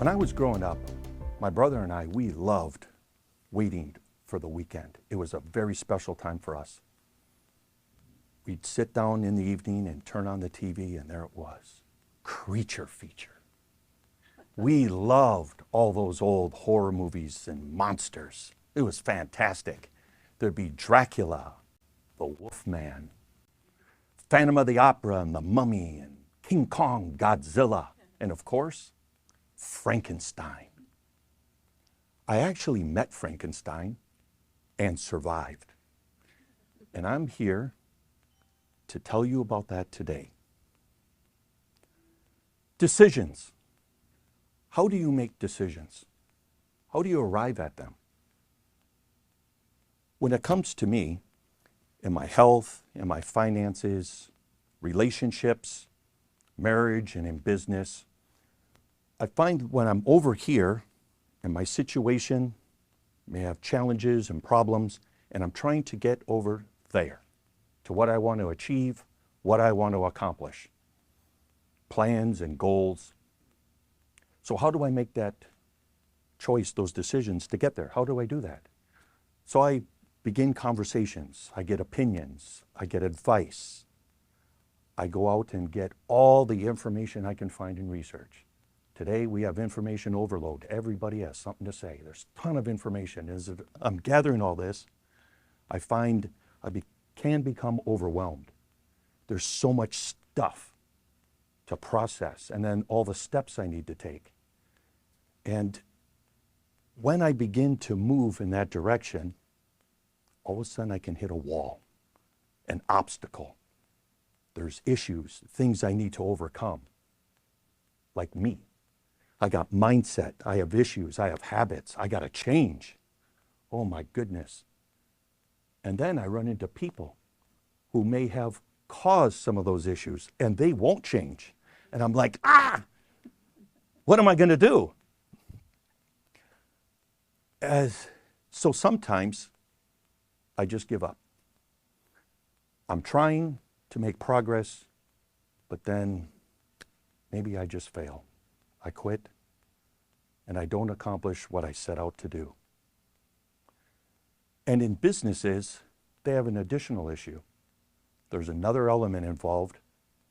When I was growing up, my brother and I, we loved waiting for the weekend. It was a very special time for us. We'd sit down in the evening and turn on the TV, and there it was, Creature Feature. We loved all those old horror movies and monsters. It was fantastic. There'd be Dracula, the Wolfman, Phantom of the Opera and the Mummy, and King Kong, Godzilla, and of course, Frankenstein. I actually met Frankenstein and survived. And I'm here to tell you about that today. Decisions. How do you make decisions? How do you arrive at them? When it comes to me, in my health, in my finances, relationships, marriage, and in business, I find when I'm over here and my situation may have challenges and problems, and I'm trying to get over there to what I want to achieve, what I want to accomplish, plans and goals. So how do I make that choice, those decisions to get there? How do I do that? So I begin conversations, I get opinions, I get advice. I go out and get all the information I can find in research. Today we have information overload. Everybody has something to say. There's a ton of information. As I'm gathering all this, I find can become overwhelmed. There's so much stuff to process, and then all the steps I need to take. And when I begin to move in that direction, all of a sudden I can hit a wall, an obstacle. There's issues, things I need to overcome, like me. I got mindset, I have issues, I have habits, I got to change. Oh my goodness. And then I run into people who may have caused some of those issues and they won't change. And I'm like, what am I going to do? So sometimes I just give up. I'm trying to make progress, but then maybe I just fail. I quit, and I don't accomplish what I set out to do. And in businesses, they have an additional issue. There's another element involved,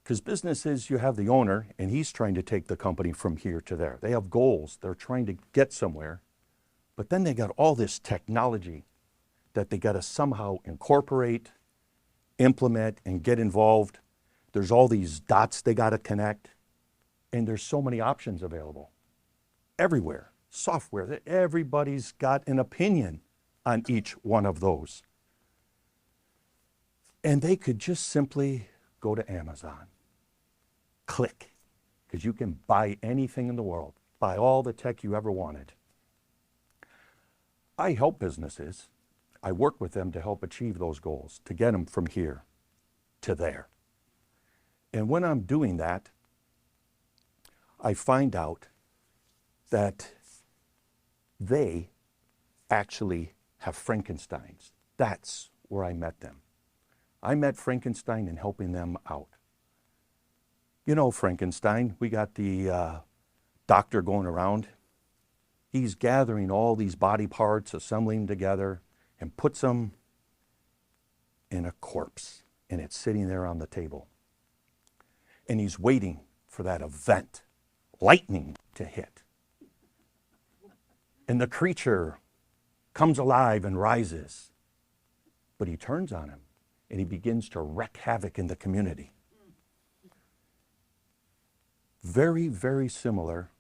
because businesses, you have the owner, and he's trying to take the company from here to there. They have goals. They're trying to get somewhere. But then they got all this technology that they got to somehow incorporate, implement, and get involved. There's all these dots they got to connect. And there's so many options available. Everywhere. Software. Everybody's got an opinion on each one of those. And they could just simply go to Amazon. Click. Because you can buy anything in the world. Buy all the tech you ever wanted. I help businesses. I work with them to help achieve those goals, to get them from here to there. And when I'm doing that, I find out that they actually have Frankensteins. That's where I met them. I met Frankenstein in helping them out. You know Frankenstein, we got the doctor going around. He's gathering all these body parts, assembling them together, and puts them in a corpse, and it's sitting there on the table. And he's waiting for that event, lightning to hit. And the creature comes alive and rises, but he turns on him, and he begins to wreak havoc in the community. Very, very similar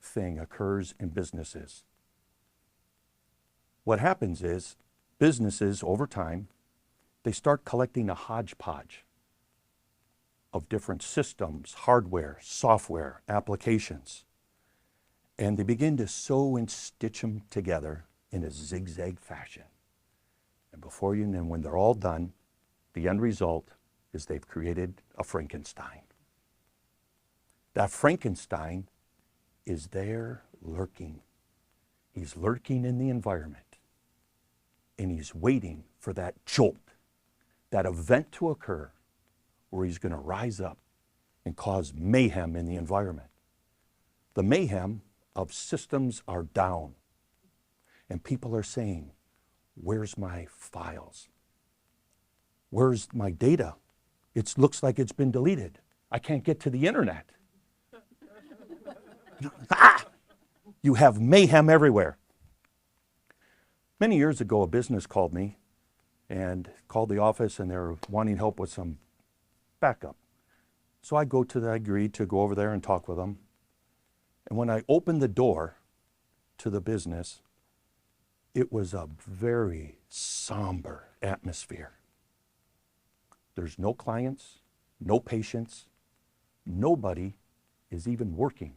thing occurs in businesses. What happens is, businesses, over time, they start collecting a hodgepodge of different systems, hardware, software, applications. And they begin to sew and stitch them together in a zigzag fashion. And before you know, when they're all done, the end result is they've created a Frankenstein. That Frankenstein is there lurking. He's lurking in the environment. And he's waiting for that jolt, that event to occur where he's going to rise up and cause mayhem in the environment. The mayhem of systems are down. And people are saying, where's my files? Where's my data? It looks like it's been deleted. I can't get to the internet. You have mayhem everywhere. Many years ago, a business called me and called the office, and they were wanting help with some backup. So I agreed to go over there and talk with them. And when I opened the door to the business, it was a very somber atmosphere. There's no clients, no patients, nobody is even working.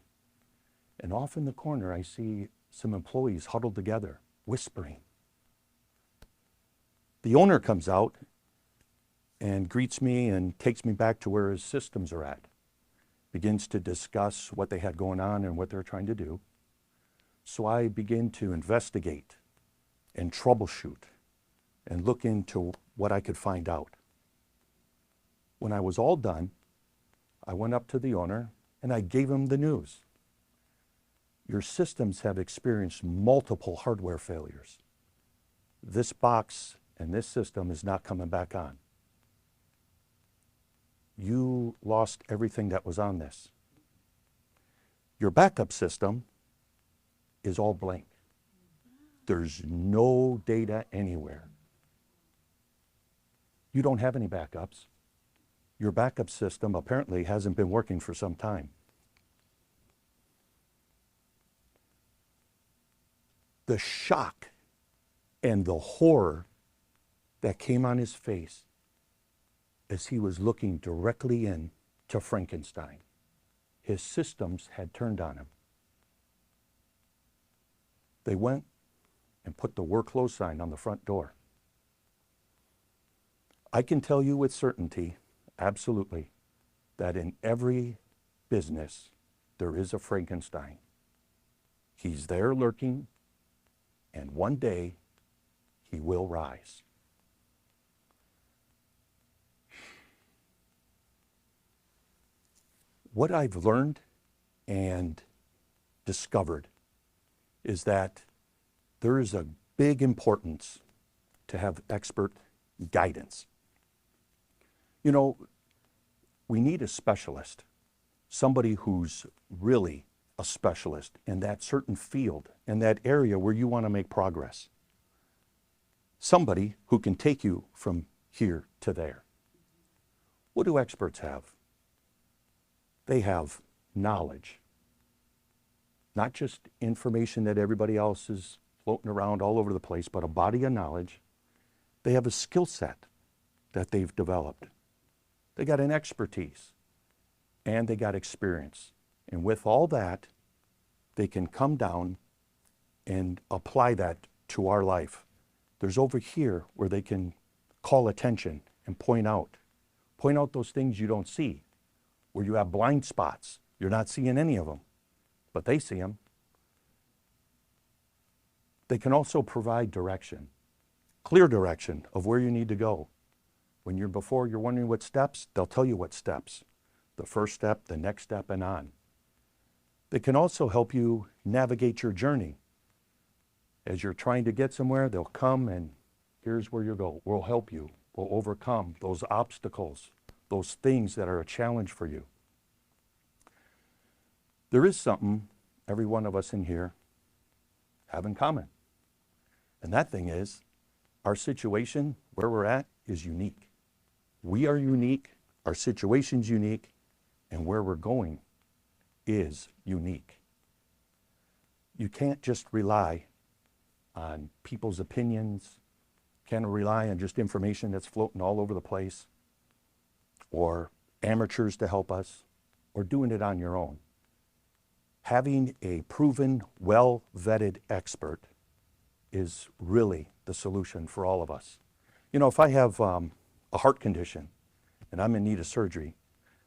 And off in the corner, I see some employees huddled together, whispering. The owner comes out and greets me and takes me back to where his systems are at. Begins to discuss what they had going on and what they're trying to do. So I begin to investigate and troubleshoot and look into what I could find out. When I was all done, I went up to the owner and I gave him the news. Your systems have experienced multiple hardware failures. This box and this system is not coming back on. You lost everything that was on this. Your backup system is all blank. There's no data anywhere. You don't have any backups. Your backup system apparently hasn't been working for some time. The shock and the horror that came on his face as he was looking directly into Frankenstein. His systems had turned on him. They went and put the "We're closed" sign on the front door. I can tell you with certainty, absolutely, that in every business there is a Frankenstein. He's there lurking, and one day he will rise. What I've learned and discovered is that there is a big importance to have expert guidance. You know, we need a specialist, somebody who's really a specialist in that certain field, in that area where you want to make progress. Somebody who can take you from here to there. What do experts have? They have knowledge, not just information that everybody else is floating around all over the place, but a body of knowledge. They have a skill set that they've developed. They got an expertise, and they got experience. And with all that, they can come down and apply that to our life. There's over here where they can call attention and point out those things you don't see, where you have blind spots. You're not seeing any of them, but they see them. They can also provide direction, clear direction of where you need to go. When you're wondering what steps, they'll tell you what steps. The first step, the next step, and on. They can also help you navigate your journey. As you're trying to get somewhere, they'll come and here's where you go. We'll help you. We'll overcome those obstacles, those things that are a challenge for you. There is something every one of us in here have in common. And that thing is, our situation, where we're at, is unique. We are unique, our situation's unique, and where we're going is unique. You can't just rely on people's opinions, can't rely on just information that's floating all over the place, or amateurs to help us, or doing it on your own. Having a proven, well-vetted expert is really the solution for all of us. You know, if I have a heart condition and I'm in need of surgery,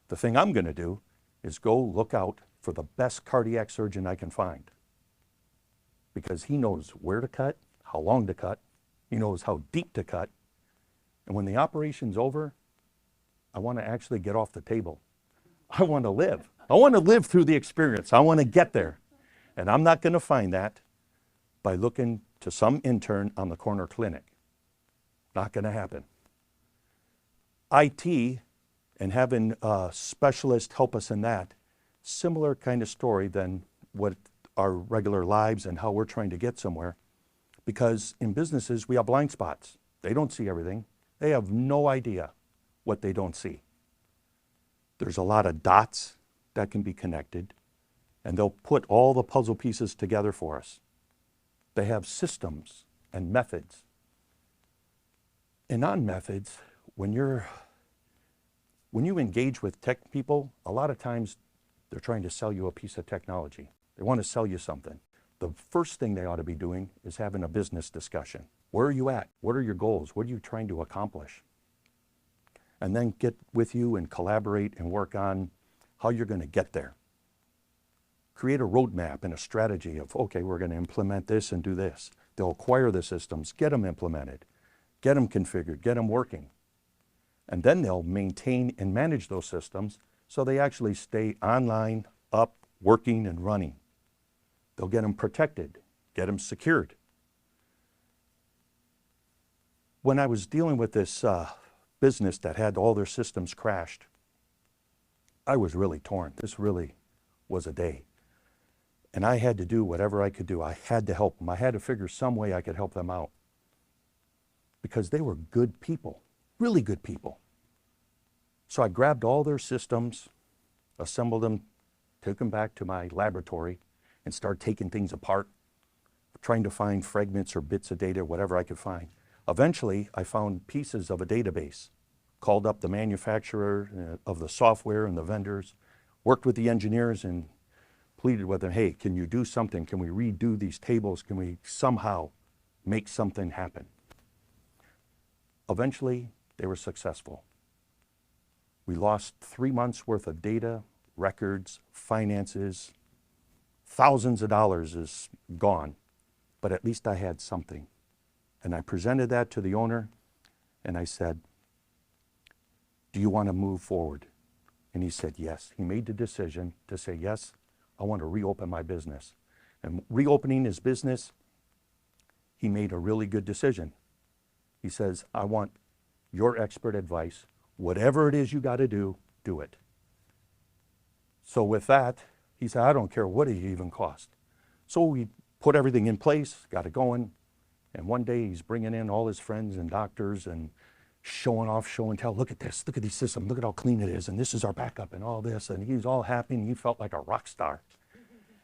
the thing I'm going to do is go look out for the best cardiac surgeon I can find, because he knows where to cut, how long to cut, he knows how deep to cut, and when the operation's over, I want to actually get off the table. I want to live. I want to live through the experience. I want to get there. And I'm not going to find that by looking to some intern on the corner clinic. Not going to happen. IT and having a specialist help us in that, similar kind of story than what our regular lives and how we're trying to get somewhere. Because in businesses, we have blind spots. They don't see everything. They have no idea what they don't see. There's a lot of dots that can be connected, and they'll put all the puzzle pieces together for us. They have systems and methods. And on methods, when you engage with tech people, a lot of times they're trying to sell you a piece of technology. They want to sell you something. The first thing they ought to be doing is having a business discussion. Where are you at? What are your goals? What are you trying to accomplish? And then get with you and collaborate and work on how you're going to get there. Create a roadmap and a strategy of, okay, we're going to implement this and do this. They'll acquire the systems, get them implemented, get them configured, get them working. And then they'll maintain and manage those systems so they actually stay online, up, working, and running. They'll get them protected, get them secured. When I was dealing with this business that had all their systems crashed, I was really torn. This really was a day. And I had to do whatever I could do. I had to help them. I had to figure some way I could help them out. Because they were good people, really good people. So I grabbed all their systems, assembled them, took them back to my laboratory, and started taking things apart, trying to find fragments or bits of data, whatever I could find. Eventually, I found pieces of a database, called up the manufacturer of the software and the vendors, worked with the engineers and pleaded with them, hey, can you do something? Can we redo these tables? Can we somehow make something happen? Eventually, they were successful. We lost 3 months worth of data, records, finances. Thousands of dollars is gone, but at least I had something. And I presented that to the owner, and I said, do you want to move forward? And he said yes. He made the decision to say, yes, I want to reopen my business. And reopening his business, he made a really good decision. He says, I want your expert advice. Whatever it is you got to do, do it. So with that, he said, I don't care what it even cost. So we put everything in place, got it going. And one day he's bringing in all his friends and doctors and showing off, show and tell. Look at this, look at these systems, look at how clean it is. And this is our backup and all this. And he's all happy and he felt like a rock star.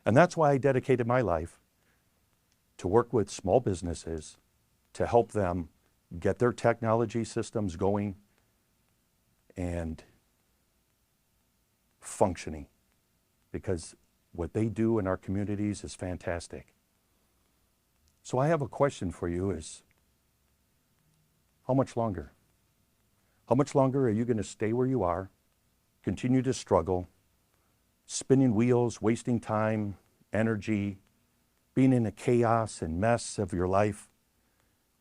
And that's why I dedicated my life to work with small businesses to help them get their technology systems going and functioning. Because what they do in our communities is fantastic. So I have a question for you is, how much longer? How much longer are you going to stay where you are, continue to struggle, spinning wheels, wasting time, energy, being in the chaos and mess of your life,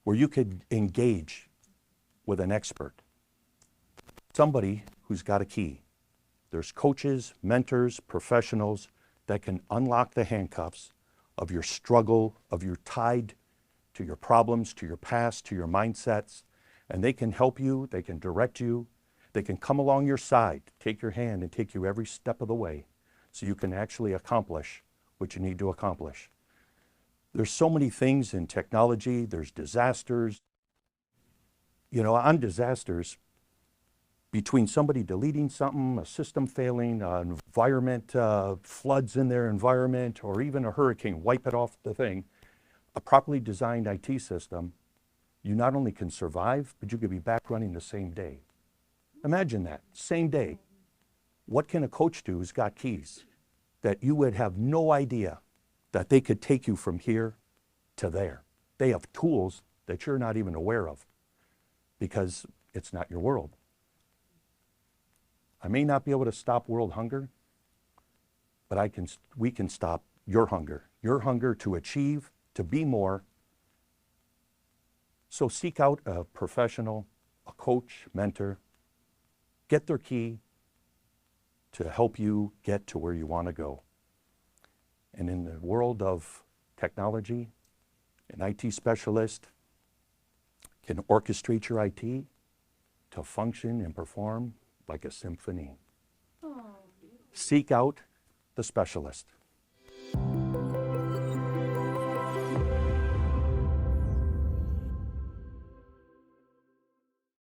where you could engage with an expert, somebody who's got a key? There's coaches, mentors, professionals that can unlock the handcuffs of your struggle, of your tied to your problems, to your past, to your mindsets, and they can help you, they can direct you, they can come along your side, take your hand and take you every step of the way so you can actually accomplish what you need to accomplish. There's so many things in technology, there's disasters. You know, on disasters, between somebody deleting something, a system failing, an environment, floods in their environment, or even a hurricane, wipe it off the thing, a properly designed IT system, you not only can survive, but you could be back running the same day. Imagine that, same day. What can a coach do who's got keys that you would have no idea that they could take you from here to there? They have tools that you're not even aware of because it's not your world. I may not be able to stop world hunger, but we can stop your hunger to achieve, to be more. So seek out a professional, a coach, mentor, get their key to help you get to where you want to go. And in the world of technology, an IT specialist can orchestrate your IT to function and perform like a symphony. Seek out the specialist.